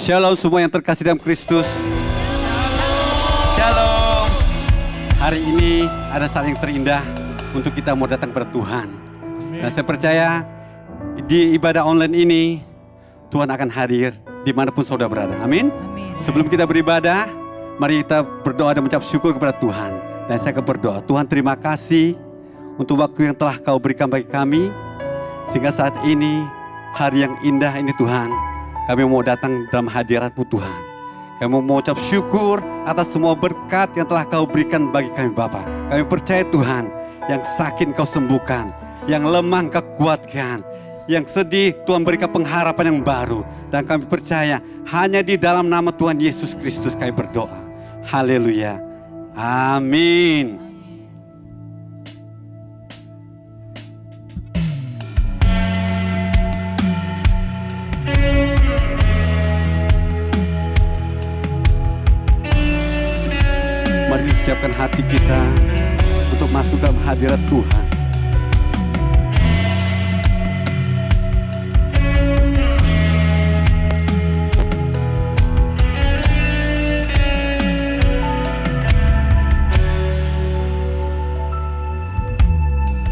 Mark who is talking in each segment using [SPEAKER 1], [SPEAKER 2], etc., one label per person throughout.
[SPEAKER 1] Shalom semua yang terkasih dalam Kristus. Shalom. Hari ini ada saat yang terindah untuk kita mau datang kepada Tuhan. Dan saya percaya di ibadah online ini Tuhan akan hadir dimanapun saudara berada. Amin. Sebelum kita beribadah, mari kita berdoa dan mengucap syukur kepada Tuhan. Dan saya akan berdoa, Tuhan terima kasih untuk waktu yang telah Kau berikan bagi kami. Sehingga saat ini, hari yang indah ini Tuhan, kami mau datang dalam hadirat-Mu Tuhan. Kami mau mengucap syukur atas semua berkat yang telah Kau berikan bagi kami Bapa. Kami percaya Tuhan, yang sakit Kau sembuhkan, yang lemah Kau kuatkan, yang sedih Tuhan berikan pengharapan yang baru. Dan kami percaya hanya di dalam nama Tuhan Yesus Kristus kami berdoa. Haleluya. Amin. Mari siapkan hati kita untuk masuk dalam hadirat Tuhan.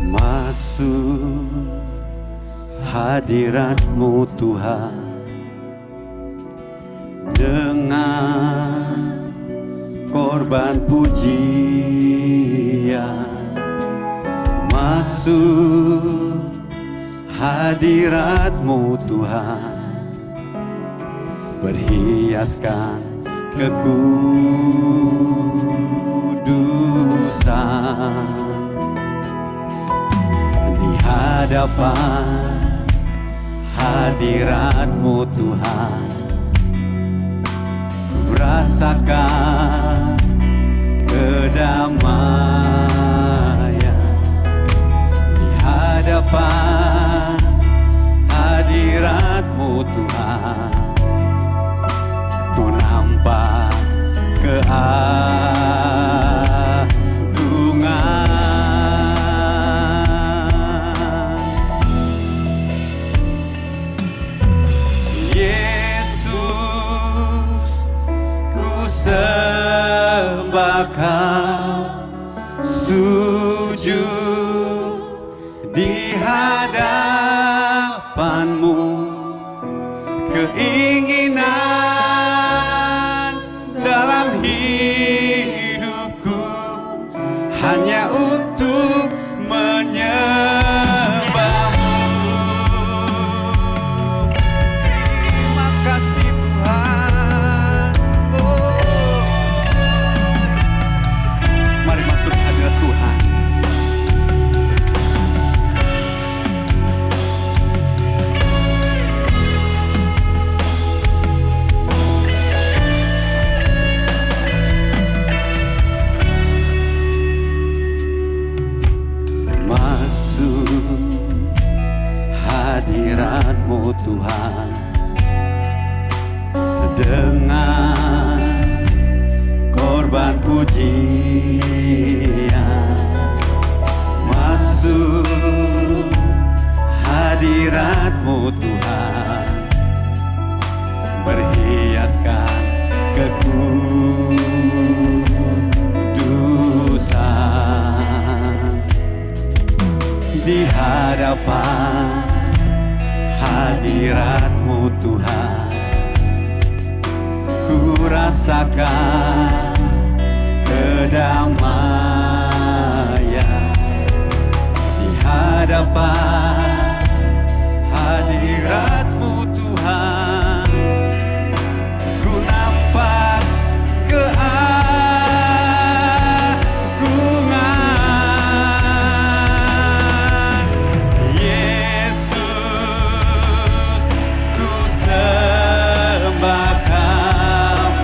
[SPEAKER 1] Masuk hadirat-Mu Tuhan dengan korban pujian. Masuk hadirat-Mu Tuhan, berhiaskan kekudusan. Di hadapan hadirat-Mu Tuhan, rasakan kedamaian. Di hadapan hadirat-Mu Tuhan, ku nampak keagungan. Yesus, ku sembah Kau, sujud di hadapan-Mu. Keinginan dalam hidupku hanya untuk menyembah-Mu. Terima kasih Tuhan. Mari masuk hadirat Tuhan. Masuk hadirat-Mu Tuhan dengan korban pujian. Masuk hadirat-Mu Tuhan, berhiaskan kekudusan. Di hadapan hadirat-Mu Tuhan, ku rasakan kedamaian. Di hadapan hadirat-Mu Tuhan, ku nampak keagungan. Yesus, ku sembah Kau,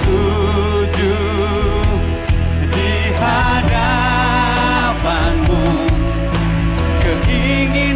[SPEAKER 1] sujud di hadapan-Mu. Keinginan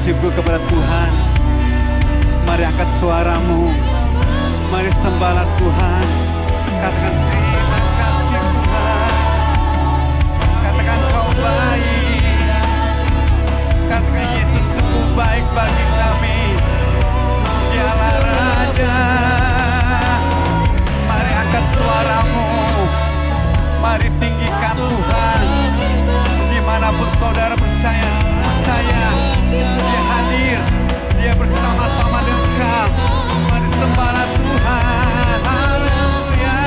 [SPEAKER 1] syukur kepada Tuhan. Mari angkat suaramu. Mari sembahlah Tuhan. Katakan terima kasih Tuhan. Katakan kau baik. Katakan Yesus sungguh baik bagi kami. Dialah Raja. Mari angkat suaramu. Mari tinggikan Tuhan. Dimanapun saudara percaya, Dia hadir. Dia bersama-sama dengan kau. Mari sembahlah Tuhan. Haleluya.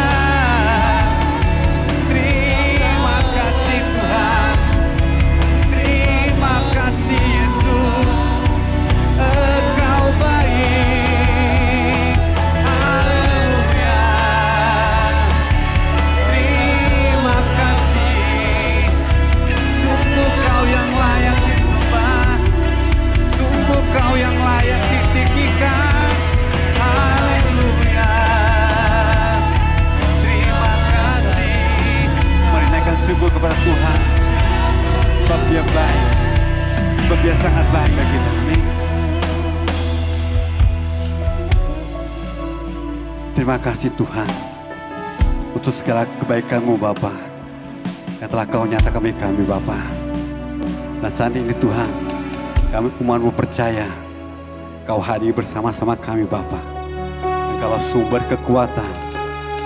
[SPEAKER 1] Terima kasih Tuhan. Terima kasih Yesus. Engkau baik. Haleluya. Terima kasih. Sungguh kau yang layak disembah. Sungguh kau yang layak ditinggikan. Haleluya. Terima kasih. Mari naikkan syukur kepada Tuhan. Sebab Dia baik. Sebab Dia sangat baik bagi kita. Amin. Terima kasih Tuhan untuk segala kebaikan-Mu Bapa yang telah Kau nyatakan bagi kami Bapa. Dan saat ini Tuhan, kami umat-Mu percaya Kau hadir bersama-sama kami Bapa. Engkaulah sumber kekuatan,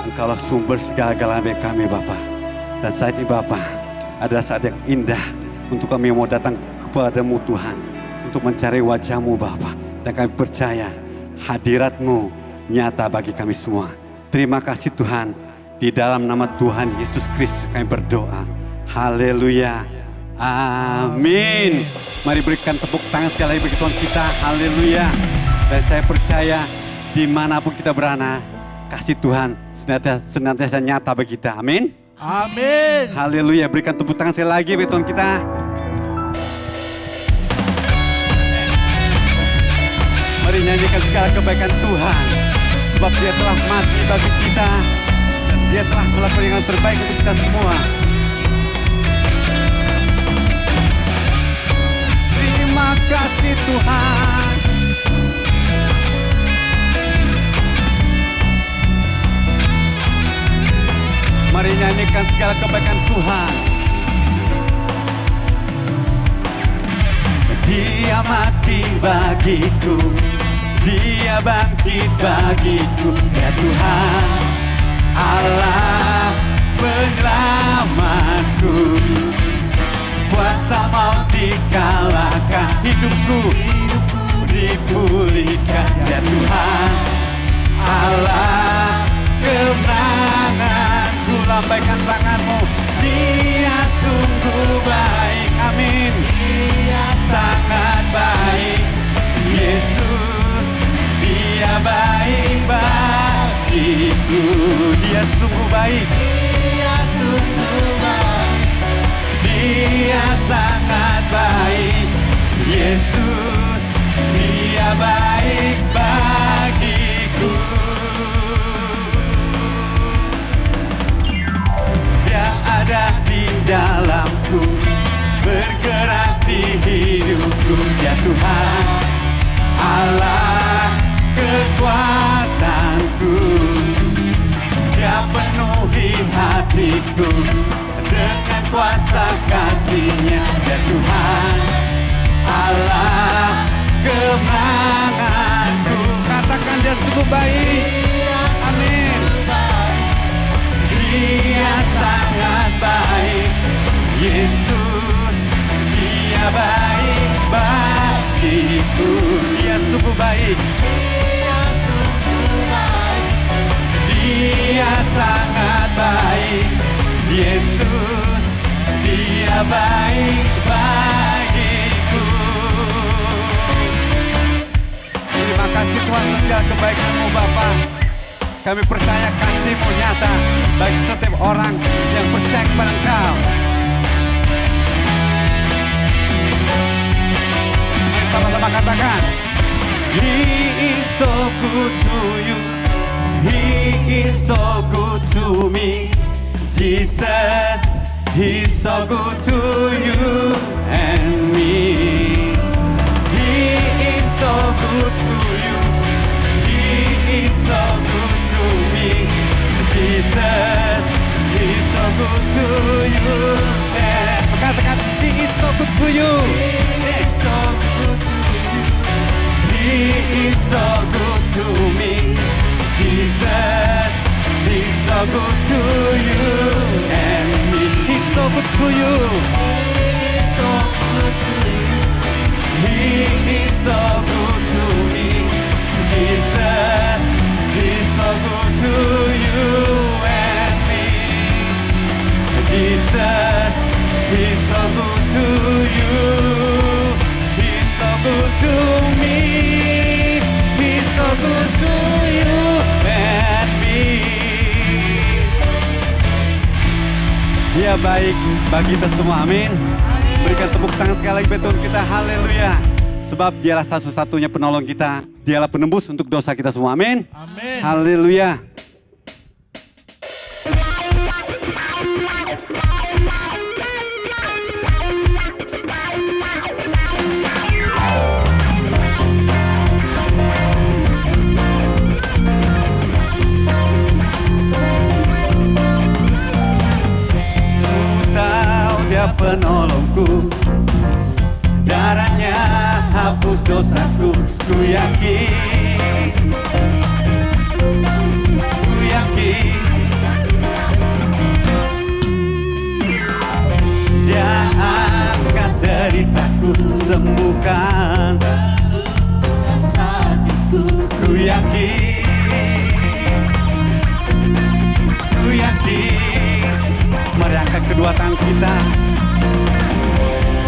[SPEAKER 1] Engkaulah sumber segala-galanya bagi kami Bapa. Dan saat ini Bapa, adalah saat yang indah untuk kami mau datang kepada-Mu Tuhan, untuk mencari wajah-Mu Bapa. Dan kami percaya hadirat-Mu nyata bagi kami semua. Terima kasih Tuhan. Di dalam nama Tuhan Yesus Kristus kami berdoa. Haleluya. Amin. Mari berikan tepuk tangan sekali lagi bagi Tuhan kita. Haleluya. Dan saya percaya dimanapun kita berada, kasih Tuhan senantiasa nyata bagi kita. Amin.
[SPEAKER 2] Amin.
[SPEAKER 1] Haleluya. Berikan tepuk tangan sekali lagi bagi Tuhan kita. Mari nyanyikan segala kebaikan Tuhan. Sebab Dia telah mati bagi kita. Dan Dia telah melakukan yang terbaik untuk kita semua. Terima kasih Tuhan. Mari nyanyikan segala kebaikan Tuhan. Dia mati bagiku, Dia bangkit bagiku. Ya Tuhan, Allah penyelamatku. Kuasa maut dikalahkan, hidupku dipulihkan. Ya Tuhan, Allah kemenanganku. Lambaikan tanganmu. Dia sungguh baik. Amin. Dia sangat baik. Yesus, Dia baik bagiku. Dia sungguh baik. Dia sungguh baik. Dia sangat baik. Yesus, Dia baik bagiku. Dia ada di dalamku, bergerak di hidupku. Ya Tuhan, Allah kekuatanku. Dia penuhi hatiku dengan kuasa kasih-Nya. Ya Tuhan, Allah kemenanganku. Katakan Dia sungguh baik. Amin. Dia sangat baik. Yesus, Dia baik bagiku. Dia sungguh baik. Dia sangat baik. Yesus, Dia baik bagiku. Terima kasih Tuhan untuk segala kebaikan-Mu Bapa. Kami percaya kasih-Mu nyata bagi setiap orang yang percaya kepada Engkau. Mari sama-sama katakan, He is so good to you. He is so good to me. Jesus, He's so good to you and me. He good to you. Katakan, He is so good to you.
[SPEAKER 2] He is so good to you.
[SPEAKER 1] He is so good to me. Jesus, He's so good to you and me. He's so good to you.
[SPEAKER 2] He is so good to you.
[SPEAKER 1] He is so good to me. Jesus, He's so good to you and me. Jesus, He's so good to you. He's so good to me. He's so good to you and me. Dia baik bagi kita semua, amin. Berikan tepuk tangan sekali lagi betul kita, haleluya. Sebab dialah satu-satunya penolong kita. Dialah penembus untuk dosa kita semua, amin.
[SPEAKER 2] Amin.
[SPEAKER 1] Haleluya. Dia penolongku, darahnya hapus dosaku, ku yakin, ku yakin. Dia angkat deritaku, sembuhkan sakitku, ku yakin, ku yakin. Mari angkat kedua tangan kita.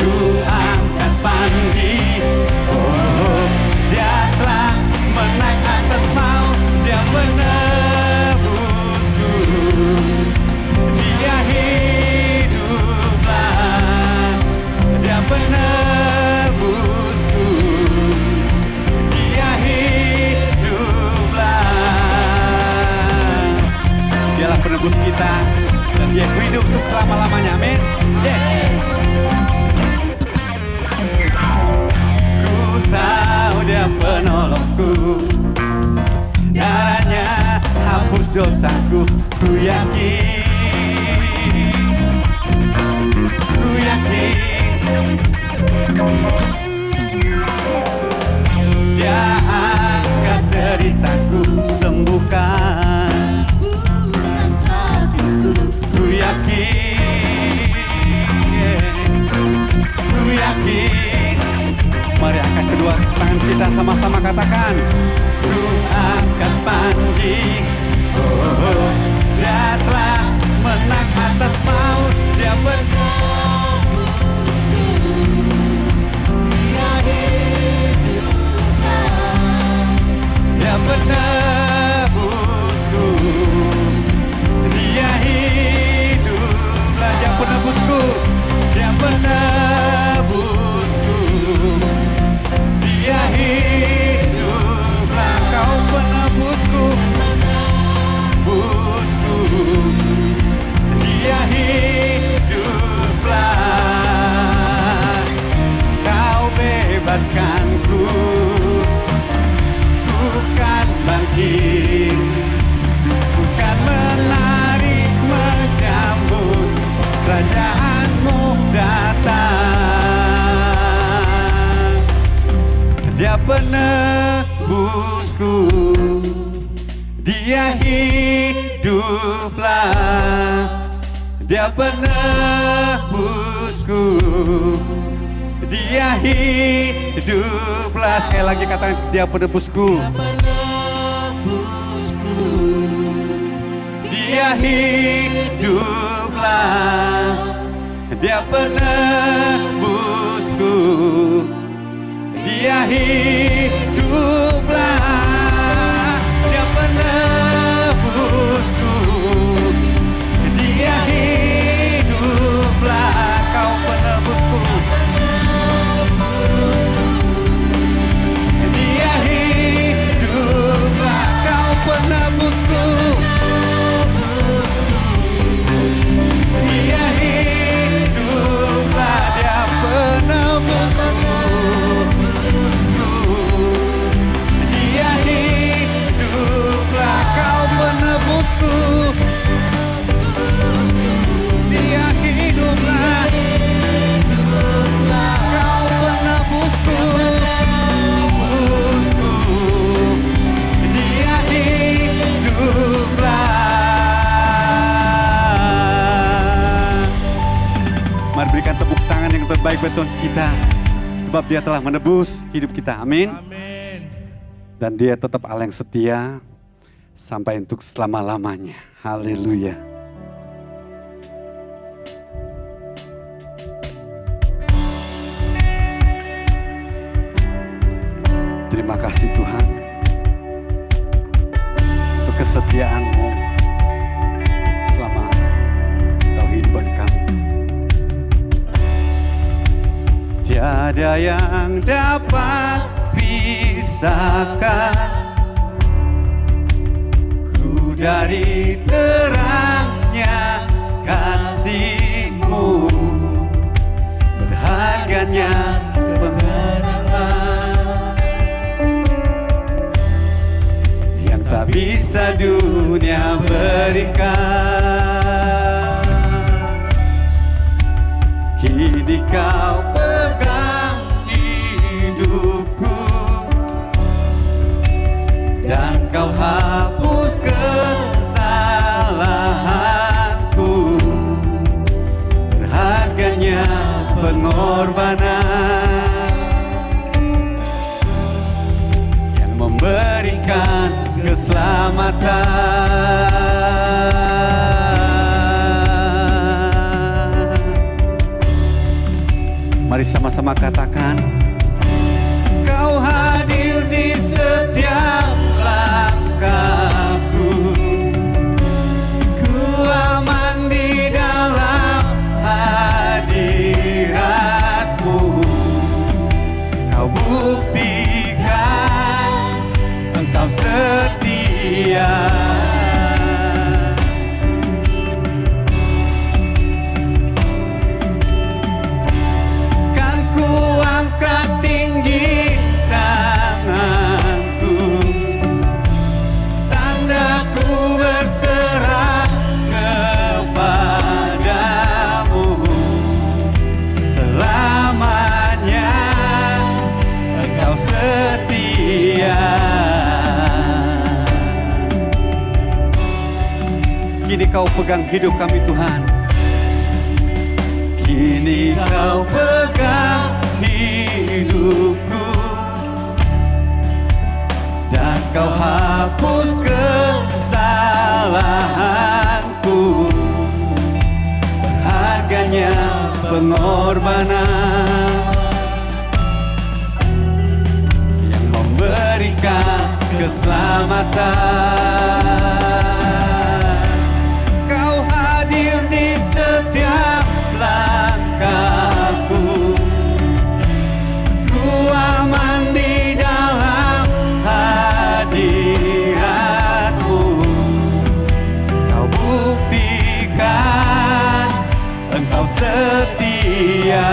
[SPEAKER 1] Ku angkat panji, oh, Dia telah menaik atas maut, Dia menebusku, Dia hiduplah, Dia menebusku, Dia hiduplah. Dialah penebus kita dan Dia hidup untuk selama-lamanya, amin. Tahu Dia penolongku, darahnya hapus dosaku, ku yakin, ku yakin. Dia angkat deritaku, sembuhkan sakitku, ku yakin, ku yakin. Mari angkat kedua tangan kita sama-sama katakan. Ku angkat panji, oh, Dia telah menang atas maut, Dia menebusku, Dia hiduplah, Dia menebusku, Dia hiduplah, Dia penebusku, Dia menebusku, Dia hiduplah, Kau penebusku, penebusku, Dia hiduplah, Kau bebaskanku, bukan bangkit, bukan menarik menyambut kerajaan-Mu datang. Dia penebusku, Dia hiduplah, Dia penebusku, Dia hiduplah. Sekali lagi katakan, Dia penebusku, Dia hiduplah, Dia penebusku, Dia hiduplah, Dia penebusku, Dia hiduplah, Kau penebusku, Dia hiduplah, Kau penebusku, Dia hiduplah, Dia penebusku, Mari berikan tepuk tangan yang terbaik buat Tuhan kita. Sebab Dia telah menebus hidup kita. Amin.
[SPEAKER 2] Amin.
[SPEAKER 1] Dan Dia tetap Allah yang setia sampai untuk selama-lamanya. Haleluya. Terima kasih Tuhan untuk kesetiaan-Mu selama Kau hidup bagi kami. Tiada yang dapat pisahkan ku dari terangnya kasih-Mu, berharganya kebenaran yang tak bisa dunia berikan. Kini Kau pegang hidupku dan Kau hapus kesalahanku, berharganya pengorbanan yang memberikan keselamatan. Mari sama-sama katakan, Kau hadir di setiap langkahku, ku aman di dalam hadirat-Mu. Kau buktikan Engkau setia. Kan ku angkat tinggi tanganku, tandaku berserah kepadamu. Selamanya Engkau setia. Kini Kau pegang hidup kami Tuhan. Kini Kau pegang hidupku dan Kau hapus kesalahanku, berharganya pengorbanan yang memberikan keselamatan. Kau hadir di setiap langkahku, ku aman di dalam hadirat-Mu. Kau buktikan Engkau setia.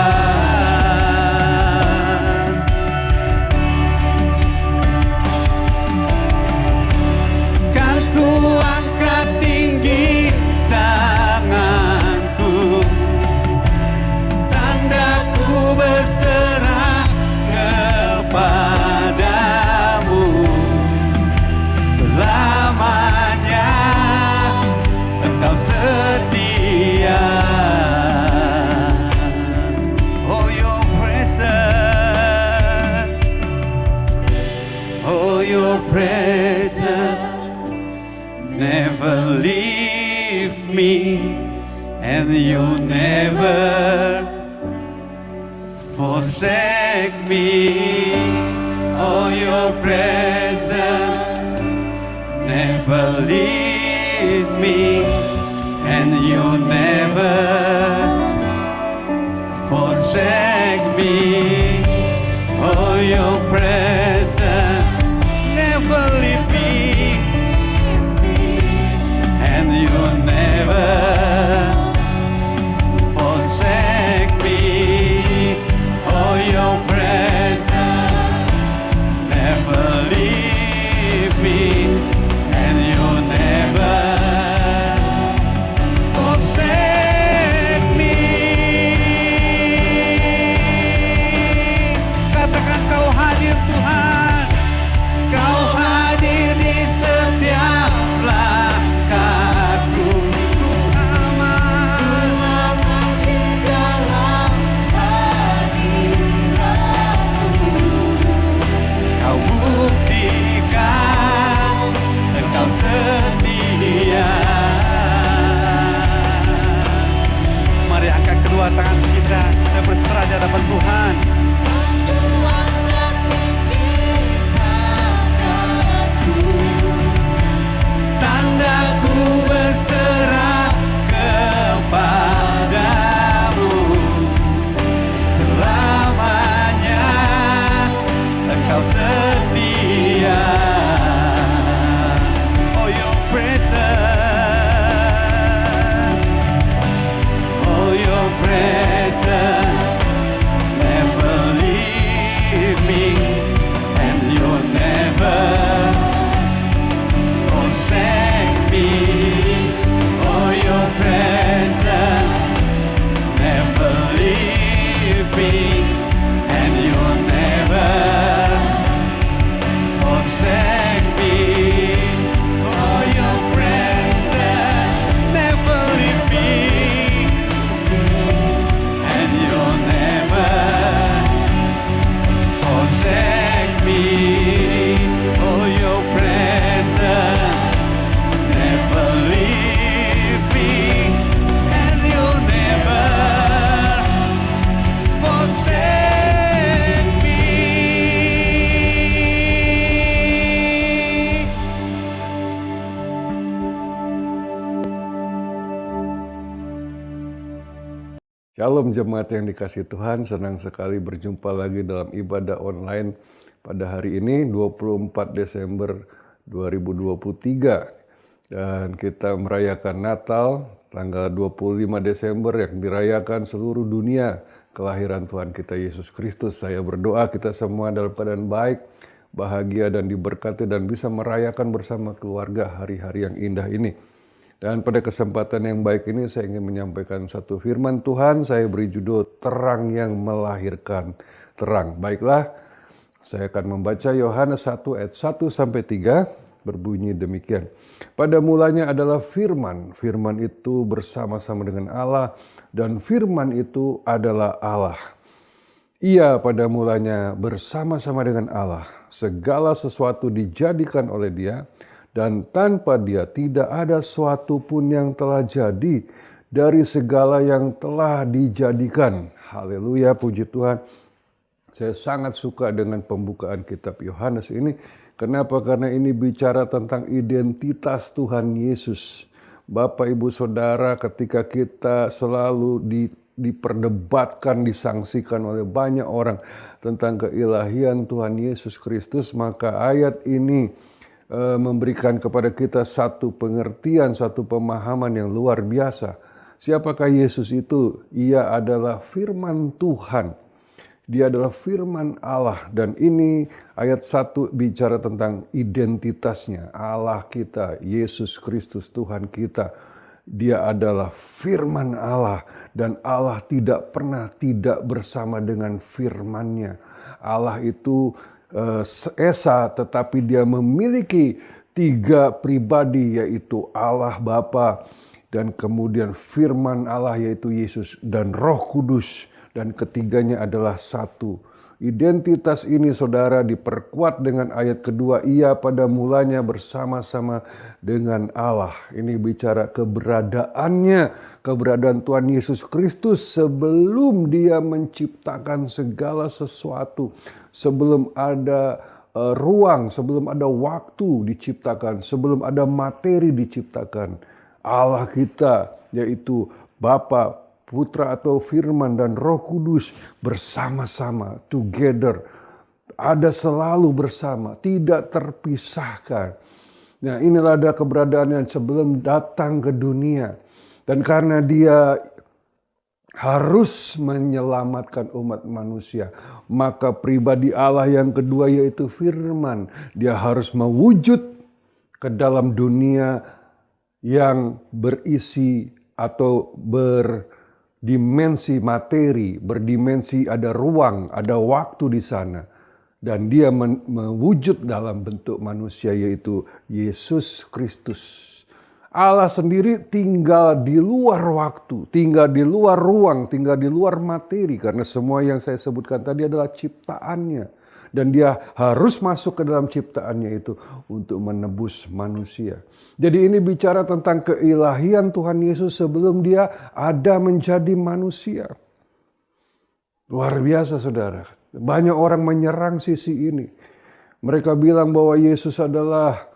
[SPEAKER 1] Kan ku angkat tinggi tanganku, tandaku berserah kepadamu. Selamanya Engkau setia. Oh your presence, oh your presence never leave me, and you never forsake me. Oh your presence never leave me, and you never forsake me. Oh your presence never leave me, and you never forsake me. Oh your presence never leave me, and you never forsake me.
[SPEAKER 3] Shalom jemaat yang dikasihi Tuhan, senang sekali berjumpa lagi dalam ibadah online pada hari ini 24 Desember 2023. Dan kita merayakan Natal tanggal 25 Desember yang dirayakan seluruh dunia kelahiran Tuhan kita Yesus Kristus. Saya berdoa kita semua dalam keadaan baik, bahagia dan diberkati dan bisa merayakan bersama keluarga hari-hari yang indah ini. Dan pada kesempatan yang baik ini saya ingin menyampaikan satu firman Tuhan. Saya beri judul Terang yang Melahirkan Terang. Baiklah, saya akan membaca Yohanes 1 ayat 1 sampai 3 berbunyi demikian. Pada mulanya adalah firman. Firman itu bersama-sama dengan Allah dan firman itu adalah Allah. Ia pada mulanya bersama-sama dengan Allah. Segala sesuatu dijadikan oleh Dia. Dan tanpa Dia tidak ada suatu pun yang telah jadi dari segala yang telah dijadikan. Haleluya, puji Tuhan. Saya sangat suka dengan pembukaan kitab Yohanes ini. Kenapa? Karena ini bicara tentang identitas Tuhan Yesus. Bapak, Ibu, Saudara, ketika kita selalu diperdebatkan, disangsikan oleh banyak orang tentang keilahian Tuhan Yesus Kristus, maka ayat ini memberikan kepada kita satu pengertian, satu pemahaman yang luar biasa. Siapakah Yesus itu? Ia adalah firman Tuhan. Dia adalah firman Allah. Dan ini ayat 1 bicara tentang identitasnya. Allah kita, Yesus Kristus Tuhan kita. Dia adalah firman Allah. Dan Allah tidak pernah tidak bersama dengan firman-Nya. Allah itu Esa, tetapi Dia memiliki 3 pribadi, yaitu Allah Bapa dan kemudian firman Allah yaitu Yesus dan Roh Kudus, dan ketiganya adalah satu. Identitas ini saudara diperkuat dengan ayat kedua, ia pada mulanya bersama-sama dengan Allah. Ini bicara keberadaan Tuhan Yesus Kristus sebelum Dia menciptakan segala sesuatu. Sebelum ada ruang, sebelum ada waktu diciptakan, sebelum ada materi diciptakan. Allah kita yaitu Bapa, Putra atau Firman dan Roh Kudus bersama-sama, together. Ada selalu bersama, tidak terpisahkan. Nah, inilah ada keberadaan yang sebelum datang ke dunia. Dan karena Dia harus menyelamatkan umat manusia, maka pribadi Allah yang kedua yaitu firman, Dia harus mewujud ke dalam dunia yang berisi atau berdimensi materi, berdimensi ada ruang, ada waktu di sana. Dan Dia mewujud dalam bentuk manusia yaitu Yesus Kristus. Allah sendiri tinggal di luar waktu, tinggal di luar ruang, tinggal di luar materi. Karena semua yang saya sebutkan tadi adalah ciptaannya. Dan Dia harus masuk ke dalam ciptaannya itu untuk menebus manusia. Jadi ini bicara tentang keilahian Tuhan Yesus sebelum Dia ada menjadi manusia. Luar biasa saudara. Banyak orang menyerang sisi ini. Mereka bilang bahwa Yesus adalah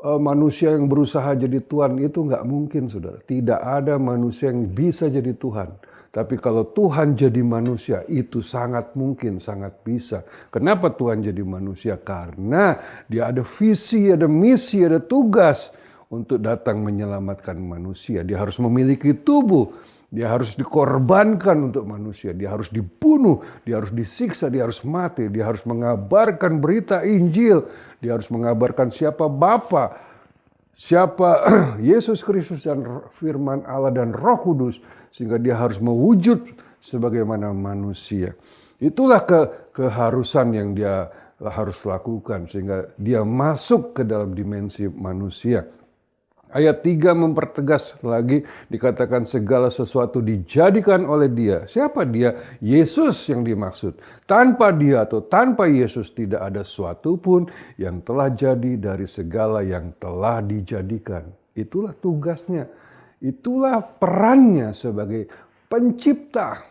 [SPEAKER 3] manusia yang berusaha jadi Tuhan. Itu nggak mungkin saudara. Tidak ada manusia yang bisa jadi Tuhan. Tapi kalau Tuhan jadi manusia itu sangat mungkin, sangat bisa. Kenapa Tuhan jadi manusia? Karena Dia ada visi, ada misi, ada tugas untuk datang menyelamatkan manusia. Dia harus memiliki tubuh. Dia harus dikorbankan untuk manusia. Dia harus dibunuh. Dia harus disiksa. Dia harus mati. Dia harus mengabarkan berita Injil. Dia harus mengabarkan siapa Bapa, siapa Yesus Kristus dan firman Allah dan Roh Kudus. Sehingga Dia harus mewujud sebagaimana manusia. Itulah keharusan yang Dia harus lakukan. Sehingga Dia masuk ke dalam dimensi manusia. Ayat 3 mempertegas lagi, dikatakan segala sesuatu dijadikan oleh Dia. Siapa Dia? Yesus yang dimaksud. Tanpa Dia atau tanpa Yesus tidak ada sesuatu pun yang telah jadi dari segala yang telah dijadikan. Itulah tugasnya. Itulah perannya sebagai pencipta.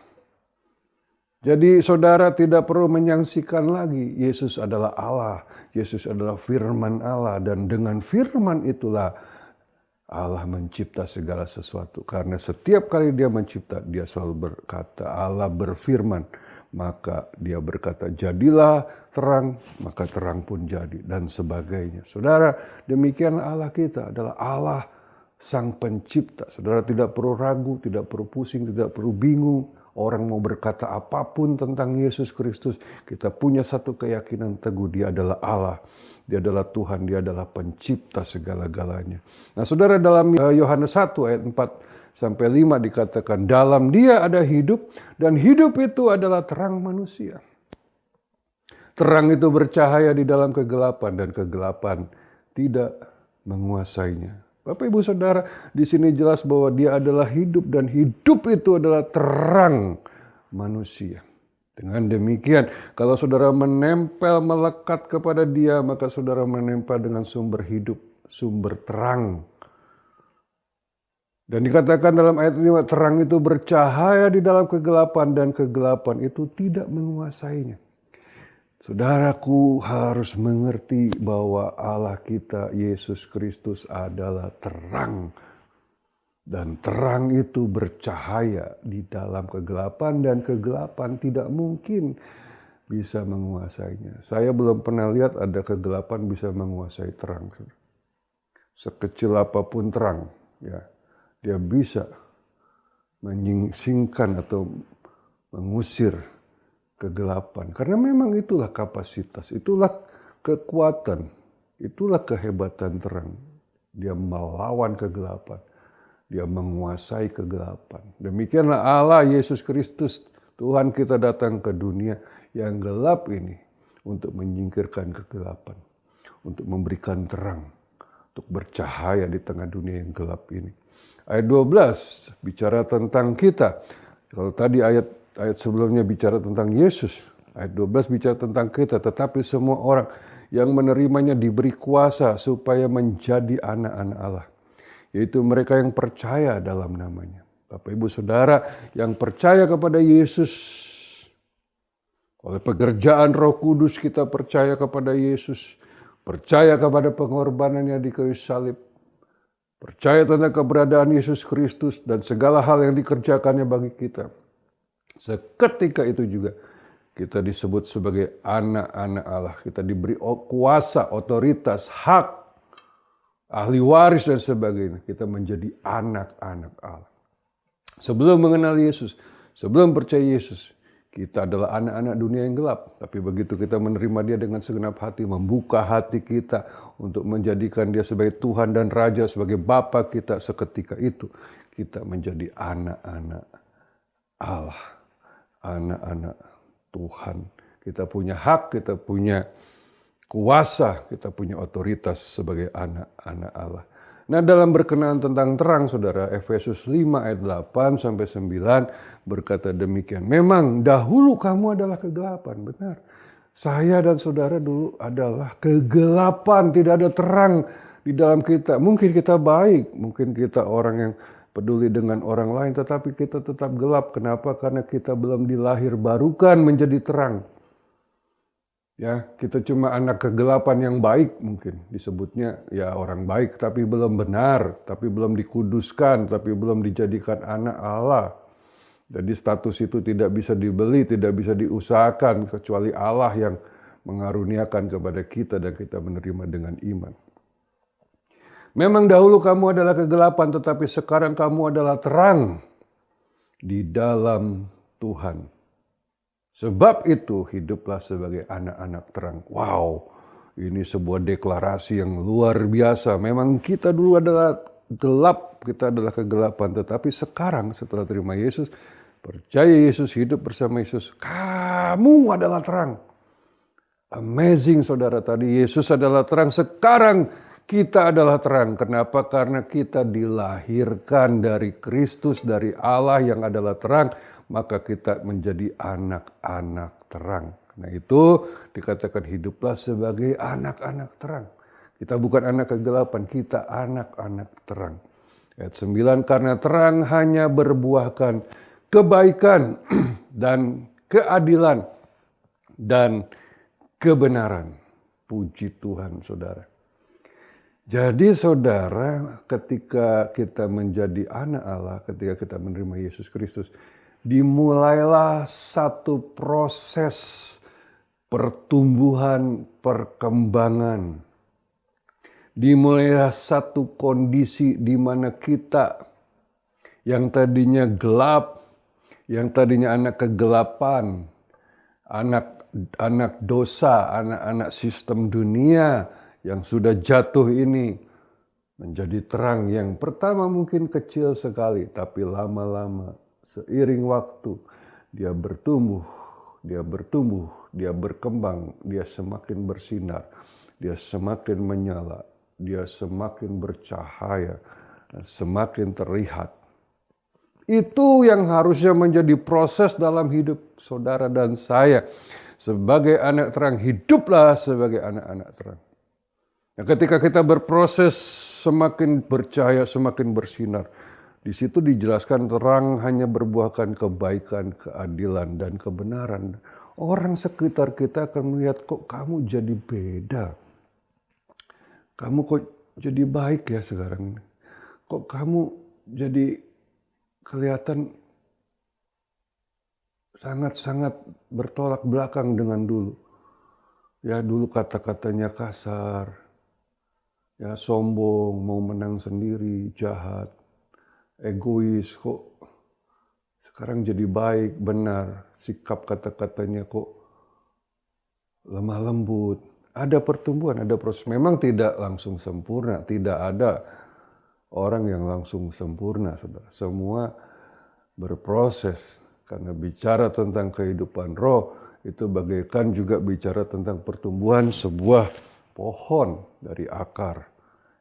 [SPEAKER 3] Jadi saudara tidak perlu menyaksikan lagi. Yesus adalah Allah. Yesus adalah firman Allah. Dan dengan firman itulah Allah mencipta segala sesuatu. Karena setiap kali dia mencipta, dia selalu berkata, Allah berfirman, maka dia berkata, jadilah terang, maka terang pun jadi, dan sebagainya. Saudara, demikian Allah kita adalah Allah Sang Pencipta. Saudara tidak perlu ragu, tidak perlu pusing, tidak perlu bingung. Orang mau berkata apapun tentang Yesus Kristus, kita punya satu keyakinan teguh, dia adalah Allah. Dia adalah Tuhan, dia adalah pencipta segala-galanya. Nah saudara, dalam Yohanes 1 ayat 4-5 dikatakan, dalam dia ada hidup, dan hidup itu adalah terang manusia. Terang itu bercahaya di dalam kegelapan, dan kegelapan tidak menguasainya. Bapak Ibu Saudara, di sini jelas bahwa dia adalah hidup, dan hidup itu adalah terang manusia. Dengan demikian, kalau saudara menempel, melekat kepada dia, maka saudara menempel dengan sumber hidup, sumber terang. Dan dikatakan dalam ayat 5, terang itu bercahaya di dalam kegelapan, dan kegelapan itu tidak menguasainya. Saudaraku harus mengerti bahwa Allah kita, Yesus Kristus adalah terang. Dan terang itu bercahaya di dalam kegelapan, dan kegelapan tidak mungkin bisa menguasainya. Saya belum pernah lihat ada kegelapan bisa menguasai terang. Sekecil apapun terang, ya, dia bisa menyingsingkan atau mengusir kegelapan. Karena memang itulah kapasitas, itulah kekuatan, itulah kehebatan terang. Dia melawan kegelapan. Dia menguasai kegelapan. Demikianlah Allah Yesus Kristus, Tuhan kita datang ke dunia yang gelap ini untuk menyingkirkan kegelapan, untuk memberikan terang, untuk bercahaya di tengah dunia yang gelap ini. Ayat 12 bicara tentang kita. Kalau tadi ayat sebelumnya bicara tentang Yesus, ayat 12 bicara tentang kita, tetapi semua orang yang menerimanya diberi kuasa supaya menjadi anak-anak Allah. Yaitu mereka yang percaya dalam namanya. Bapak Ibu Saudara yang percaya kepada Yesus. Oleh pekerjaan Roh Kudus kita percaya kepada Yesus. Percaya kepada pengorbanannya di kayu salib. Percaya tentang keberadaan Yesus Kristus dan segala hal yang dikerjakannya bagi kita. Seketika itu juga kita disebut sebagai anak-anak Allah. Kita diberi kuasa, otoritas, hak, ahli waris dan sebagainya. Kita menjadi anak-anak Allah. Sebelum mengenal Yesus, sebelum percaya Yesus, kita adalah anak-anak dunia yang gelap. Tapi begitu kita menerima dia dengan segenap hati, membuka hati kita untuk menjadikan dia sebagai Tuhan dan Raja, sebagai Bapa kita, seketika itu kita menjadi anak-anak Allah. Anak-anak Tuhan. Kita punya hak, kita punya kuasa, kita punya otoritas sebagai anak-anak Allah. Nah, dalam berkenaan tentang terang, saudara, Efesus 5 ayat 8-9 berkata demikian. Memang dahulu kamu adalah kegelapan, benar. Saya dan saudara dulu adalah kegelapan, tidak ada terang di dalam kita. Mungkin kita baik, mungkin kita orang yang peduli dengan orang lain, tetapi kita tetap gelap. Kenapa? Karena kita belum dilahir barukan menjadi terang. Ya, kita cuma anak kegelapan yang baik mungkin disebutnya, ya orang baik tapi belum benar, tapi belum dikuduskan, tapi belum dijadikan anak Allah. Jadi status itu tidak bisa dibeli, tidak bisa diusahakan kecuali Allah yang mengaruniakan kepada kita dan kita menerima dengan iman. Memang dahulu kamu adalah kegelapan, tetapi sekarang kamu adalah terang di dalam Tuhan. Sebab itu hiduplah sebagai anak-anak terang. Wow, ini sebuah deklarasi yang luar biasa. Memang kita dulu adalah gelap, kita adalah kegelapan. Tetapi sekarang setelah terima Yesus, percaya Yesus, hidup bersama Yesus, kamu adalah terang. Amazing saudara, tadi Yesus adalah terang, sekarang kita adalah terang. Kenapa? Karena kita dilahirkan dari Kristus, dari Allah yang adalah terang. Maka kita menjadi anak-anak terang. Nah itu dikatakan hiduplah sebagai anak-anak terang. Kita bukan anak kegelapan, kita anak-anak terang. Ayat 9, karena terang hanya berbuahkan kebaikan dan keadilan dan kebenaran. Puji Tuhan saudara. Jadi saudara, ketika kita menjadi anak Allah, ketika kita menerima Yesus Kristus, dimulailah satu proses pertumbuhan, perkembangan. Dimulailah satu kondisi di mana kita yang tadinya gelap, yang tadinya anak kegelapan, anak dosa, anak-anak sistem dunia yang sudah jatuh ini menjadi terang yang pertama mungkin kecil sekali, tapi lama-lama seiring waktu dia bertumbuh, dia berkembang, dia semakin bersinar, dia semakin menyala, dia semakin bercahaya, semakin terlihat. Itu yang harusnya menjadi proses dalam hidup saudara dan saya. Sebagai anak terang, hiduplah sebagai anak-anak terang. Nah, ketika kita berproses semakin bercahaya, semakin bersinar. Di situ dijelaskan terang hanya berbuahkan kebaikan, keadilan, dan kebenaran. Orang sekitar kita akan melihat, kok kamu jadi beda. Kamu kok jadi baik ya sekarang. Kok kamu jadi kelihatan sangat-sangat bertolak belakang dengan dulu. Ya dulu kata-katanya kasar, ya sombong, mau menang sendiri, jahat, egois, kok sekarang jadi baik, benar, sikap kata-katanya kok lemah lembut. Ada pertumbuhan, ada proses. Memang tidak langsung sempurna, tidak ada orang yang langsung sempurna, saudara. Semua berproses. Karena bicara tentang kehidupan roh, itu bagaikan juga bicara tentang pertumbuhan sebuah pohon dari akar.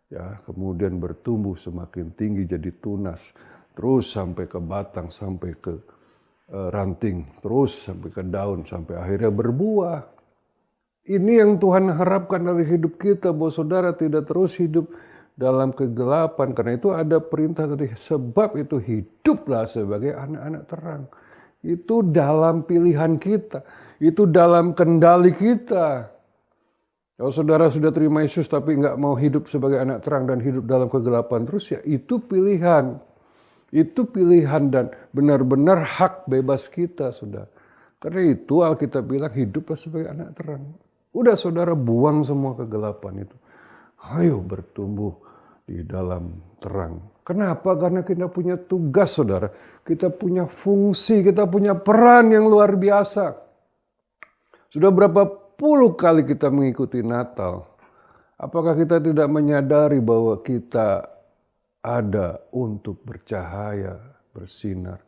[SPEAKER 3] Ya, kemudian bertumbuh semakin tinggi jadi tunas. Terus sampai ke batang, sampai ke ranting. Terus sampai ke daun, sampai akhirnya berbuah. Ini yang Tuhan harapkan dari hidup kita, bahwa saudara tidak terus hidup dalam kegelapan. Karena itu ada perintah tadi, sebab itu hiduplah sebagai anak-anak terang. Itu dalam pilihan kita, itu dalam kendali kita. Kalau saudara sudah terima Yesus tapi nggak mau hidup sebagai anak terang dan hidup dalam kegelapan terus, ya itu pilihan. Itu pilihan dan benar-benar hak bebas kita, saudara. Karena itu Alkitab bilang hiduplah sebagai anak terang. Udah saudara buang semua kegelapan itu. Ayo bertumbuh di dalam terang. Kenapa? Karena kita punya tugas, saudara. Kita punya fungsi, kita punya peran yang luar biasa. Sudah berapa puluh kali kita mengikuti Natal. Apakah kita tidak menyadari bahwa kita ada untuk bercahaya, bersinar.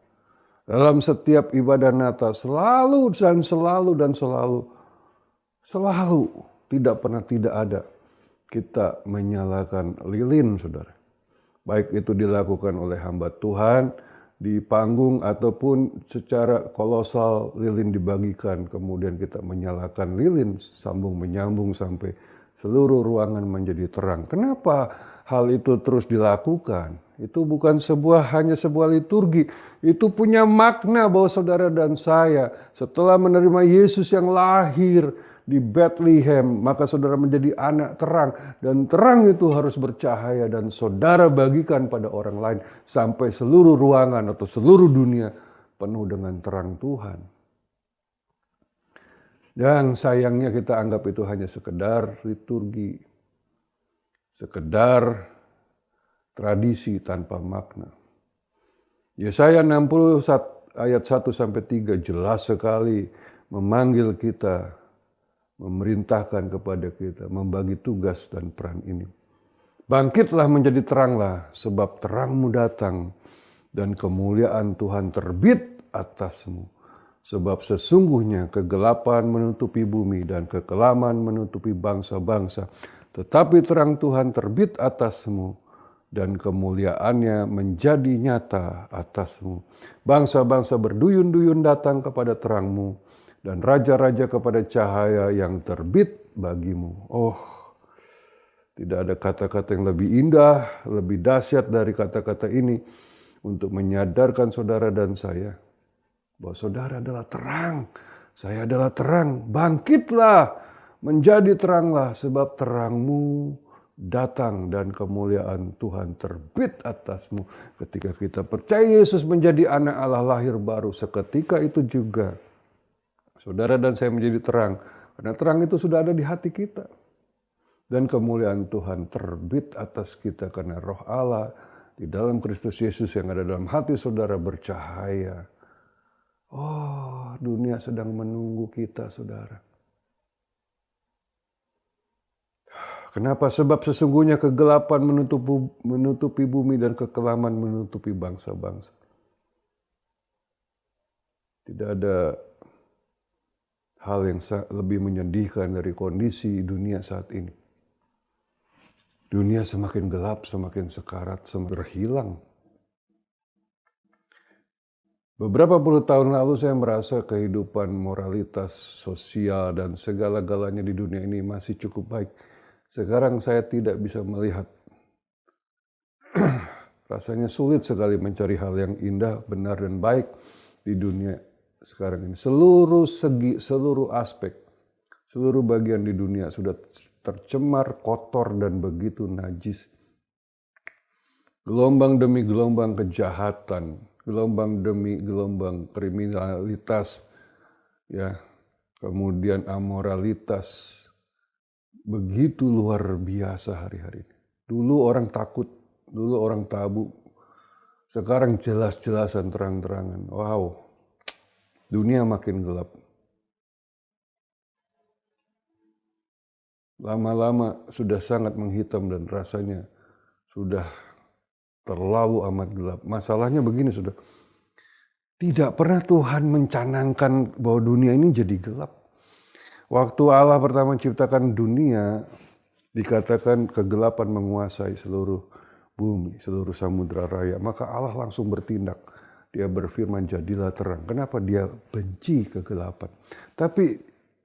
[SPEAKER 3] Dalam setiap ibadah Natal selalu tidak pernah tidak ada kita menyalakan lilin, saudara. Baik itu dilakukan oleh hamba Tuhan di panggung ataupun secara kolosal lilin dibagikan. Kemudian kita menyalakan lilin sambung menyambung sampai seluruh ruangan menjadi terang. Kenapa hal itu terus dilakukan? Itu bukan hanya sebuah liturgi. Itu punya makna bahwa saudara dan saya setelah menerima Yesus yang lahir di Bethlehem, maka saudara menjadi anak terang. Dan terang itu harus bercahaya dan saudara bagikan pada orang lain. Sampai seluruh ruangan atau seluruh dunia penuh dengan terang Tuhan. Dan sayangnya kita anggap itu hanya sekedar liturgi. Sekedar tradisi tanpa makna. Yesaya 60 ayat 1-3 jelas sekali memanggil kita, memerintahkan kepada kita, membagi tugas dan peran ini. Bangkitlah menjadi teranglah, sebab terangmu datang dan kemuliaan Tuhan terbit atasmu. Sebab sesungguhnya kegelapan menutupi bumi dan kekelaman menutupi bangsa-bangsa. Tetapi terang Tuhan terbit atasmu dan kemuliaannya menjadi nyata atasmu. Bangsa-bangsa berduyun-duyun datang kepada terangmu dan raja-raja kepada cahaya yang terbit bagimu. Oh, tidak ada kata-kata yang lebih indah, lebih dahsyat dari kata-kata ini untuk menyadarkan saudara dan saya bahwa saudara adalah terang, saya adalah terang. Bangkitlah, menjadi teranglah, sebab terangmu datang dan kemuliaan Tuhan terbit atasmu. Ketika kita percaya Yesus menjadi anak Allah lahir baru, seketika itu juga saudara dan saya menjadi terang. Karena terang itu sudah ada di hati kita. Dan kemuliaan Tuhan terbit atas kita karena roh Allah di dalam Kristus Yesus yang ada dalam hati saudara bercahaya. Oh, dunia sedang menunggu kita, saudara. Kenapa? Sebab sesungguhnya kegelapan menutupi bumi dan kekelaman menutupi bangsa-bangsa. Tidak ada hal yang lebih menyedihkan dari kondisi dunia saat ini. Dunia semakin gelap, semakin sekarat, semakin berhilang. Beberapa puluh tahun lalu saya merasa kehidupan moralitas sosial dan segala-galanya di dunia ini masih cukup baik. Sekarang saya tidak bisa melihat. Rasanya sulit sekali mencari hal yang indah, benar, dan baik di dunia sekarang ini. Seluruh segi, seluruh aspek, seluruh bagian di dunia sudah tercemar, kotor, dan begitu najis. Gelombang demi gelombang kejahatan, gelombang demi gelombang kriminalitas, ya, kemudian amoralitas, begitu luar biasa hari-hari ini. Dulu orang takut, dulu orang tabu, sekarang jelas-jelasan terang-terangan. Wow, dunia makin gelap. Lama-lama sudah sangat menghitam dan rasanya sudah terlalu amat gelap. Masalahnya begini, sudah. Tidak pernah Tuhan mencanangkan bahwa dunia ini jadi gelap. Waktu Allah pertama menciptakan dunia, dikatakan kegelapan menguasai seluruh bumi, seluruh samudra raya. Maka Allah langsung bertindak. Dia berfirman, jadilah terang. Kenapa? Dia benci kegelapan. Tapi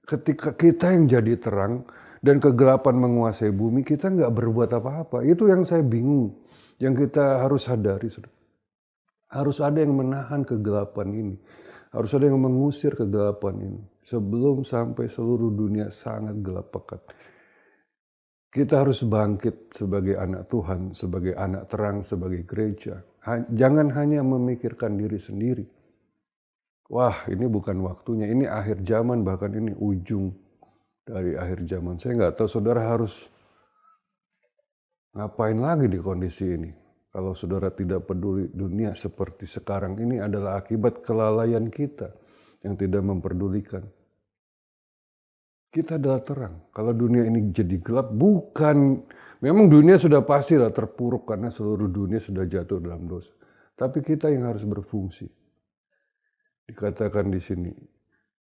[SPEAKER 3] ketika kita yang jadi terang dan kegelapan menguasai bumi, kita nggak berbuat apa-apa. Itu yang saya bingung. Yang kita harus sadari. Harus ada yang menahan kegelapan ini. Harus ada yang mengusir kegelapan ini. Sebelum sampai seluruh dunia sangat gelap pekat. Kita harus bangkit sebagai anak Tuhan, sebagai anak terang, sebagai gereja. Jangan hanya memikirkan diri sendiri. Wah, ini bukan waktunya. Ini akhir zaman, bahkan ini ujung dari akhir zaman. Saya nggak tahu saudara harus ngapain lagi di kondisi ini. Kalau saudara tidak peduli, dunia seperti sekarang ini adalah akibat kelalaian kita yang tidak memperdulikan. Kita adalah terang. Kalau dunia ini jadi gelap, memang dunia sudah pastilah terpuruk karena seluruh dunia sudah jatuh dalam dosa. Tapi kita yang harus berfungsi. Dikatakan di sini,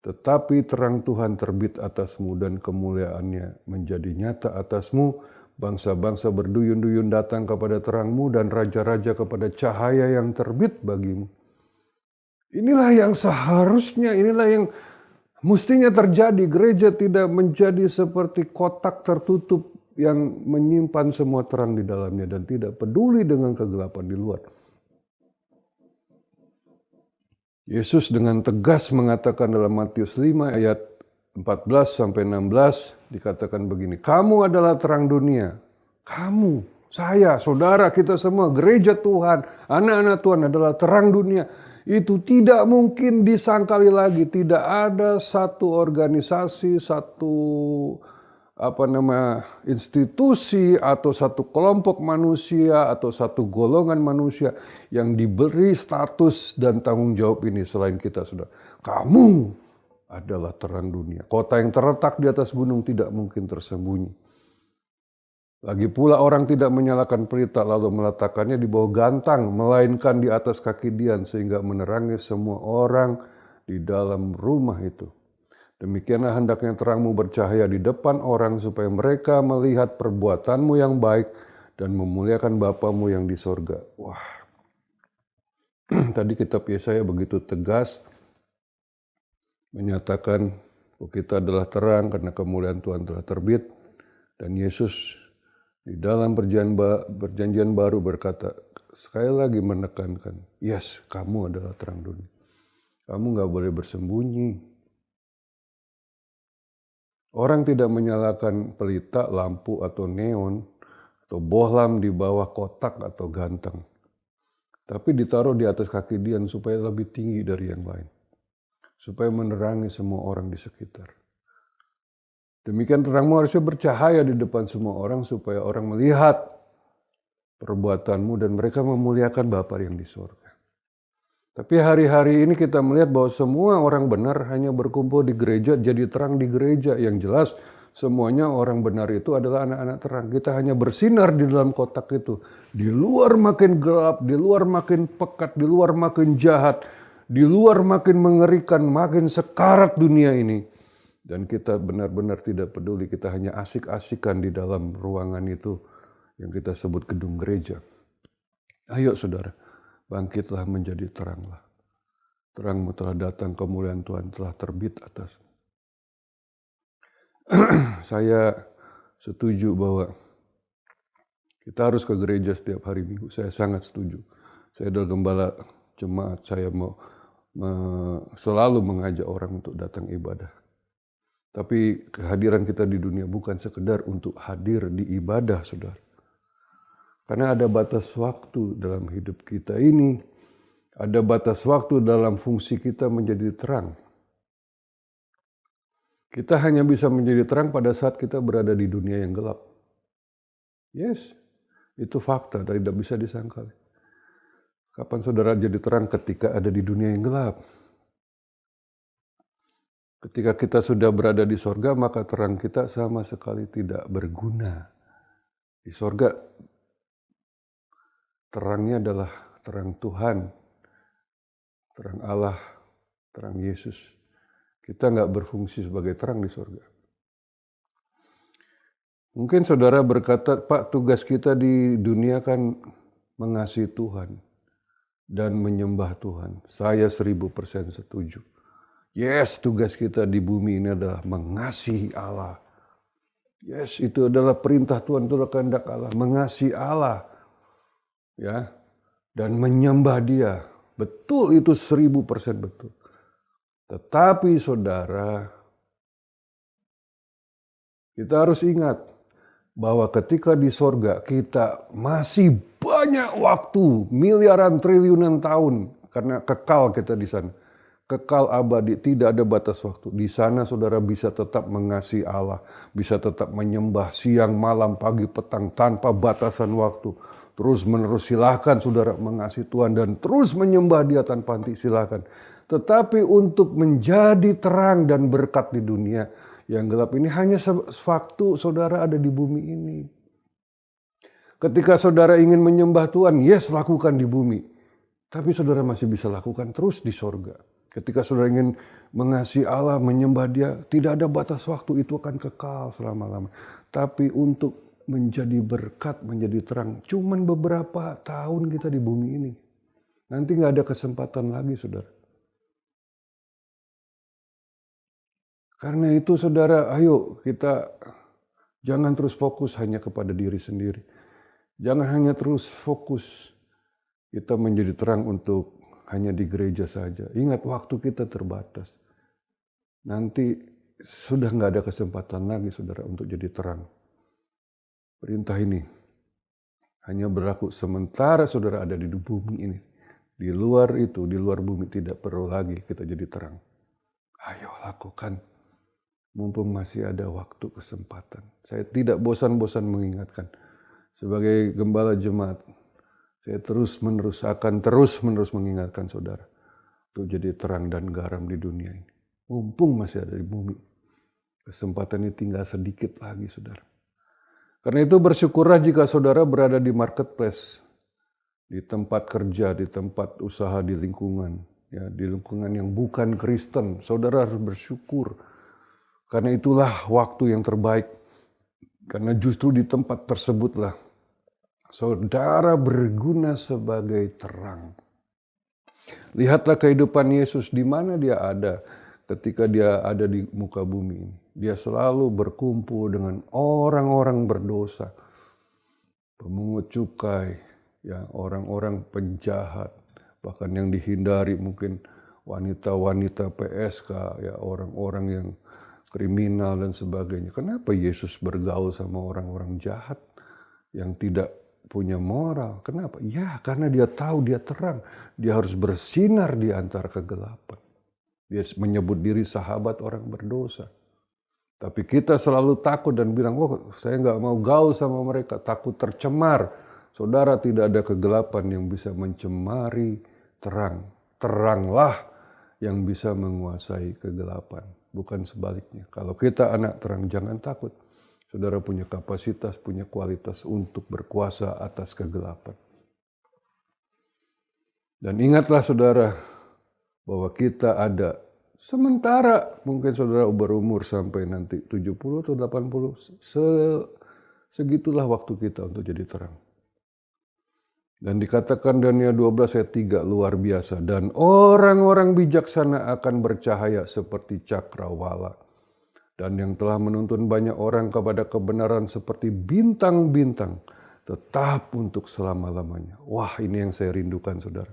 [SPEAKER 3] tetapi terang Tuhan terbit atasmu dan kemuliaannya menjadi nyata atasmu. Bangsa-bangsa berduyun-duyun datang kepada terangmu dan raja-raja kepada cahaya yang terbit bagimu. Inilah yang seharusnya, inilah yang mestinya terjadi. Gereja tidak menjadi seperti kotak tertutup yang menyimpan semua terang di dalamnya dan tidak peduli dengan kegelapan di luar. Yesus dengan tegas mengatakan dalam Matius 5 ayat 14-16 dikatakan begini, kamu adalah terang dunia. Kamu, saya, saudara, kita semua, gereja Tuhan, anak-anak Tuhan adalah terang dunia. Itu tidak mungkin disangkali lagi. Tidak ada satu organisasi, satu institusi atau satu kelompok manusia atau satu golongan manusia yang diberi status dan tanggung jawab ini selain kita, saudara. Kamu adalah terang dunia. Kota yang terletak di atas gunung tidak mungkin tersembunyi. Lagi pula orang tidak menyalakan pelita lalu meletakkannya di bawah gantang, melainkan di atas kaki dian sehingga menerangi semua orang di dalam rumah itu. Demikianlah hendaknya terangmu bercahaya di depan orang supaya mereka melihat perbuatanmu yang baik dan memuliakan Bapamu yang di sorga. Wah, tadi kitab Yesaya begitu tegas menyatakan bahwa kita adalah terang karena kemuliaan Tuhan telah terbit. Dan Yesus di dalam perjanjian baru berkata, sekali lagi menekankan, yes, kamu adalah terang dunia. Kamu gak boleh bersembunyi. Orang tidak menyalakan pelita, lampu, atau neon atau bohlam di bawah kotak atau ganteng. Tapi ditaruh di atas kaki Dian supaya lebih tinggi dari yang lain. Supaya menerangi semua orang di sekitar. Demikian terangmu harusnya bercahaya di depan semua orang supaya orang melihat perbuatanmu dan mereka memuliakan Bapa yang di surga. Tapi hari-hari ini kita melihat bahwa semua orang benar hanya berkumpul di gereja, jadi terang di gereja. Yang jelas semuanya orang benar itu adalah anak-anak terang. Kita hanya bersinar di dalam kotak itu. Di luar makin gelap, di luar makin pekat, di luar makin jahat, di luar makin mengerikan, makin sekarat dunia ini. Dan kita benar-benar tidak peduli, kita hanya asik-asikan di dalam ruangan itu yang kita sebut gedung gereja. Ayo saudara, bangkitlah menjadi teranglah. Terangmu telah datang, kemuliaan Tuhan telah terbit atas. Saya setuju bahwa kita harus ke gereja setiap hari Minggu. Saya sangat setuju. Saya adalah gembala jemaat, saya mau selalu mengajak orang untuk datang ibadah. Tapi kehadiran kita di dunia bukan sekedar untuk hadir di ibadah, saudara. Karena ada batas waktu dalam hidup kita ini. Ada batas waktu dalam fungsi kita menjadi terang. Kita hanya bisa menjadi terang pada saat kita berada di dunia yang gelap. Yes, itu fakta, tidak bisa disangkal. Kapan saudara jadi terang? Ketika ada di dunia yang gelap. Ketika kita sudah berada di sorga, maka terang kita sama sekali tidak berguna. Di sorga, terangnya adalah terang Tuhan, terang Allah, terang Yesus. Kita nggak berfungsi sebagai terang di sorga. Mungkin saudara berkata, Pak, tugas kita di dunia kan mengasihi Tuhan dan menyembah Tuhan. Saya 1000% setuju. Yes, tugas kita di bumi ini adalah mengasihi Allah. Yes, itu adalah perintah Tuhan, itu adalah kehendak Allah. Mengasihi Allah. Ya, dan menyembah Dia. Betul, itu 1000% betul. Tetapi saudara, kita harus ingat bahwa ketika di sorga kita masih banyak waktu, miliaran triliunan tahun, karena kekal kita di sana. Kekal abadi, tidak ada batas waktu. Di sana saudara bisa tetap mengasihi Allah, bisa tetap menyembah siang, malam, pagi, petang, tanpa batasan waktu. Terus menerus silahkan saudara mengasihi Tuhan dan terus menyembah Dia tanpa henti, silahkan. Tetapi untuk menjadi terang dan berkat di dunia yang gelap ini hanya sewaktu saudara ada di bumi ini. Ketika saudara ingin menyembah Tuhan, yes, lakukan di bumi. Tapi saudara masih bisa lakukan terus di sorga. Ketika saudara ingin mengasihi Allah, menyembah Dia, tidak ada batas waktu, itu akan kekal selama-lama. Tapi untuk menjadi berkat, menjadi terang, cuman beberapa tahun kita di bumi ini. Nanti gak ada kesempatan lagi, saudara. Karena itu, saudara, ayo kita jangan terus fokus hanya kepada diri sendiri. Jangan hanya terus fokus kita menjadi terang untuk hanya di gereja saja. Ingat, waktu kita terbatas. Nanti sudah nggak ada kesempatan lagi, saudara, untuk jadi terang. Perintah ini hanya berlaku sementara saudara ada di bumi ini. Di luar itu, di luar bumi tidak perlu lagi kita jadi terang. Ayo lakukan. Mumpung masih ada waktu, kesempatan. Saya tidak bosan-bosan mengingatkan. Sebagai gembala jemaat, saya akan terus-menerus mengingatkan saudara untuk jadi terang dan garam di dunia ini. Mumpung masih ada di bumi. Kesempatan ini tinggal sedikit lagi, saudara. Karena itu bersyukurlah jika saudara berada di marketplace, di tempat kerja, di tempat usaha, di lingkungan. Ya, di lingkungan yang bukan Kristen. Saudara harus bersyukur. Karena itulah waktu yang terbaik. Karena justru di tempat tersebutlah saudara berguna sebagai terang. Lihatlah kehidupan Yesus, di mana Dia ada ketika Dia ada di muka bumi ini. Dia selalu berkumpul dengan orang-orang berdosa, pemungut cukai, ya, orang-orang penjahat, bahkan yang dihindari mungkin wanita-wanita PSK, ya, orang-orang yang kriminal dan sebagainya. Kenapa Yesus bergaul sama orang-orang jahat? yang tidak punya moral. Kenapa? Ya, karena dia tahu dia terang. Dia harus bersinar di antara kegelapan. Dia menyebut diri sahabat orang berdosa. Tapi kita selalu takut dan bilang, oh saya nggak mau gaul sama mereka, takut tercemar. Saudara, tidak ada kegelapan yang bisa mencemari terang. Teranglah yang bisa menguasai kegelapan, bukan sebaliknya. Kalau kita anak terang, jangan takut. Saudara punya kapasitas, punya kualitas untuk berkuasa atas kegelapan. Dan ingatlah saudara, bahwa kita ada sementara, mungkin saudara berumur sampai nanti 70 atau 80, segitulah waktu kita untuk jadi terang. Dan dikatakan Daniel 12 ayat 3 luar biasa. Dan orang-orang bijaksana akan bercahaya seperti cakrawala. Dan yang telah menuntun banyak orang kepada kebenaran seperti bintang-bintang. Tetap untuk selama-lamanya. Wah, ini yang saya rindukan saudara.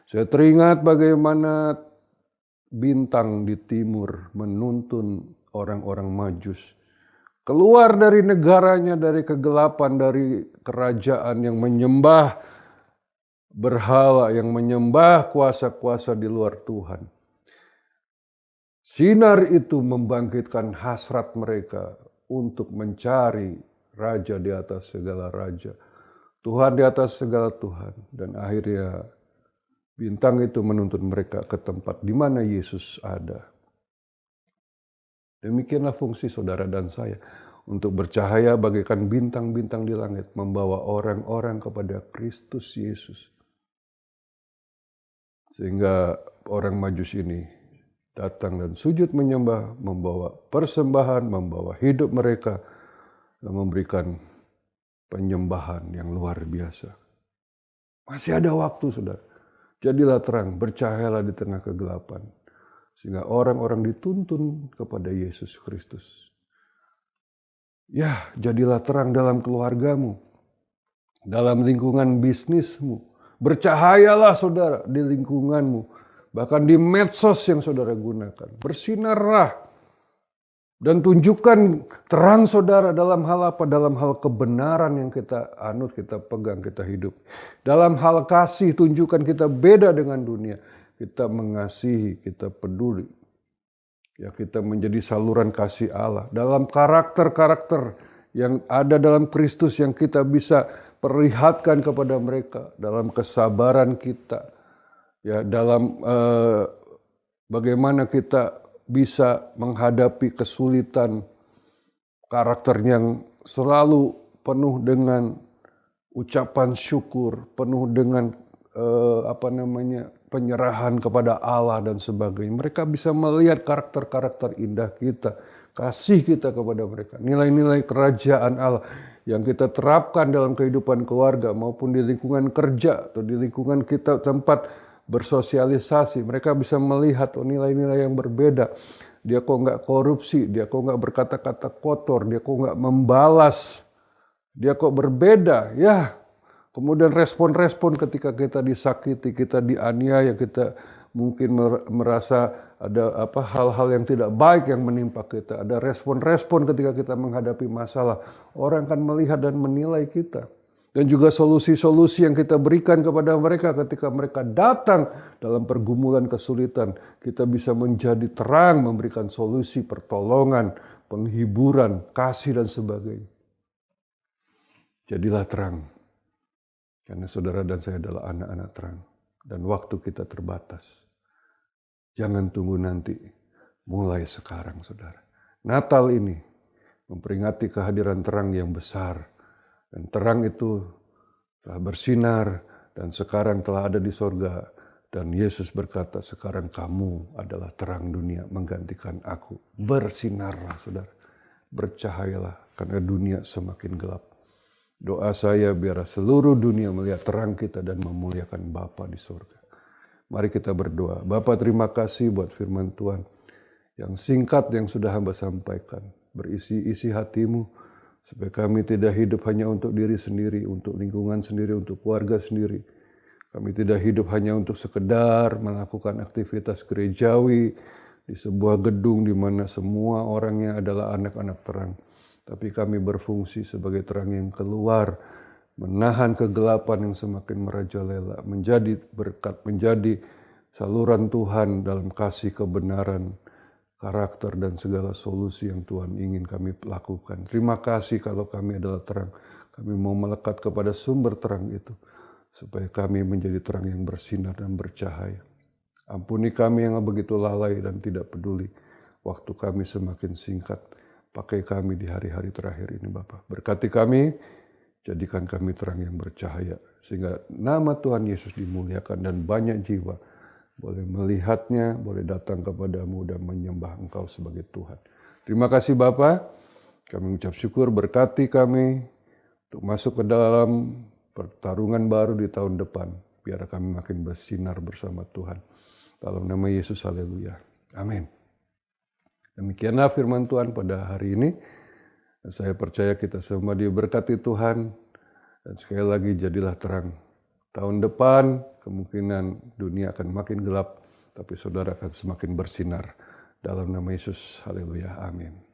[SPEAKER 3] Saya teringat bagaimana bintang di timur menuntun orang-orang Majus. Keluar dari negaranya, dari kegelapan, dari kerajaan yang menyembah berhala, yang menyembah kuasa-kuasa di luar Tuhan. Sinar itu membangkitkan hasrat mereka untuk mencari raja di atas segala raja, Tuhan di atas segala Tuhan. Dan akhirnya bintang itu menuntun mereka ke tempat di mana Yesus ada. Demikianlah fungsi saudara dan saya, untuk bercahaya bagaikan bintang-bintang di langit, membawa orang-orang kepada Kristus Yesus. Sehingga orang Majus ini datang dan sujud menyembah, membawa persembahan, membawa hidup mereka, dan memberikan penyembahan yang luar biasa. Masih ada waktu saudara. Jadilah terang, bercahayalah di tengah kegelapan. Sehingga orang-orang dituntun kepada Yesus Kristus. Ya, jadilah terang dalam keluargamu, dalam lingkungan bisnismu. Bercahayalah saudara di lingkunganmu. Bahkan di medsos yang saudara gunakan. Bersinarlah. Dan tunjukkan terang saudara dalam hal apa? Dalam hal kebenaran yang kita anut, kita pegang, kita hidup. Dalam hal kasih, tunjukkan kita beda dengan dunia. Kita mengasihi, kita peduli. Ya, kita menjadi saluran kasih Allah. Dalam karakter-karakter yang ada dalam Kristus yang kita bisa perlihatkan kepada mereka. Dalam kesabaran kita. Ya, dalam bagaimana kita bisa menghadapi kesulitan, karakter yang selalu penuh dengan ucapan syukur, penuh dengan penyerahan kepada Allah dan sebagainya. Mereka bisa melihat karakter-karakter indah kita, kasih kita kepada mereka, nilai-nilai kerajaan Allah yang kita terapkan dalam kehidupan keluarga maupun di lingkungan kerja atau di lingkungan kita tempat bersosialisasi. Mereka bisa melihat nilai-nilai yang berbeda. Dia kok nggak korupsi, dia kok nggak berkata-kata kotor, dia kok nggak membalas, dia kok berbeda. Ya, kemudian respon-respon ketika kita disakiti, kita dianiaya, kita mungkin merasa ada hal-hal yang tidak baik yang menimpa kita. Ada respon-respon ketika kita menghadapi masalah. Orang akan melihat dan menilai kita. Dan juga solusi-solusi yang kita berikan kepada mereka ketika mereka datang dalam pergumulan kesulitan. Kita bisa menjadi terang, memberikan solusi, pertolongan, penghiburan, kasih dan sebagainya. Jadilah terang. Karena saudara dan saya adalah anak-anak terang. Dan waktu kita terbatas. Jangan tunggu nanti. Mulai sekarang saudara. Natal ini memperingati kehadiran terang yang besar. Dan terang itu telah bersinar dan sekarang telah ada di sorga. Dan Yesus berkata, sekarang kamu adalah terang dunia menggantikan aku. Bersinarlah saudara, bercahayalah karena dunia semakin gelap. Doa saya biar seluruh dunia melihat terang kita dan memuliakan Bapa di sorga. Mari kita berdoa. Bapa, terima kasih buat firman Tuhan yang singkat yang sudah hamba sampaikan. Berisi isi hatimu. Supaya kami tidak hidup hanya untuk diri sendiri, untuk lingkungan sendiri, untuk keluarga sendiri. Kami tidak hidup hanya untuk sekedar melakukan aktivitas gerejawi di sebuah gedung di mana semua orangnya adalah anak-anak terang. tapi kami berfungsi sebagai terang yang keluar, menahan kegelapan yang semakin merajalela, menjadi berkat, menjadi saluran Tuhan dalam kasih kebenaran, karakter dan segala solusi yang Tuhan ingin kami lakukan. Terima kasih kalau kami adalah terang. Kami mau melekat kepada sumber terang itu, supaya kami menjadi terang yang bersinar dan bercahaya. Ampuni kami yang begitu lalai dan tidak peduli. Waktu kami semakin singkat. Pakai kami di hari-hari terakhir ini Bapa. Berkati kami, jadikan kami terang yang bercahaya. Sehingga nama Tuhan Yesus dimuliakan dan banyak jiwa boleh melihatnya, boleh datang kepadamu dan menyembah Engkau sebagai Tuhan. Terima kasih Bapa. Kami mengucap syukur, berkati kami untuk masuk ke dalam pertarungan baru di tahun depan. Biar kami makin bersinar bersama Tuhan. Dalam nama Yesus, haleluya. Amin. Demikianlah firman Tuhan pada hari ini. Saya percaya kita semua diberkati Tuhan. Dan sekali lagi jadilah terang. Tahun depan kemungkinan dunia akan makin gelap, tapi saudara akan semakin bersinar. Dalam nama Yesus, haleluya, amin.